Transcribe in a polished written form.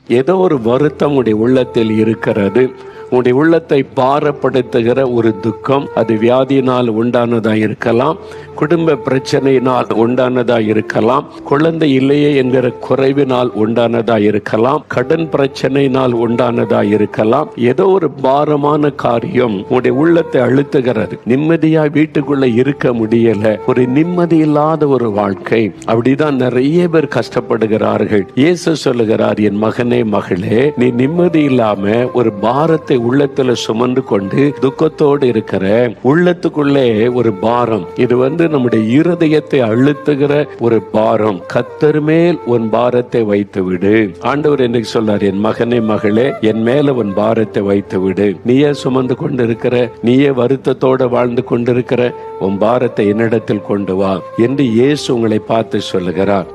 ஏதோ ஒரு வருத்தம் உடைய உள்ளத்தில் இருக்கிறது. உன்னுடைய உள்ளத்தை பாரப்படுத்துகிற ஒரு துக்கம், அது வியாதியினால் உண்டானதா இருக்கலாம், குடும்ப பிரச்சனையினால் உண்டானதா இருக்கலாம், குழந்தை இல்லையே என்கிற குறைவினால் உண்டானதா இருக்கலாம், கடன் பிரச்சனையினால் உண்டானதா இருக்கலாம். ஏதோ ஒரு பாரமான காரியம் உன்னுடைய உள்ளத்தை அழுத்துகிறது. நிம்மதியா வீட்டுக்குள்ள இருக்க முடியல, ஒரு நிம்மதி இல்லாத ஒரு வாழ்க்கை. அப்படிதான் நிறைய பேர் கஷ்டப்படுகிறார்கள். இயேசு சொல்லுகிறார், என் மகனே மகளே, நீ நிம்மதி இல்லாம ஒரு பாரத்தை உள்ளத்துல சுமந்து கொண்டு துக்கத்தோடு இருக்கிற, உள்ளத்துக்குள்ளே ஒரு பாரம், இது நம்முடைய இருதயத்தை அழுத்துகிற ஒரு பாரம். கர்த்தர் மேல் உன் பாரத்தை வைத்து விடு. ஆண்டவர் இன்னைக்கு சொல்றார், என் மகனே மகளே, என் மேல உன் பாரத்தை வைத்து விடு. நீயே சுமந்து கொண்டிருக்கிற, நீயே வருத்தத்தோட வாழ்ந்து கொண்டிருக்கிற, உன் பாரத்தை என்னிடத்தில் கொண்டு வா என்று இயேசு உங்களை பார்த்து சொல்லுகிறார்.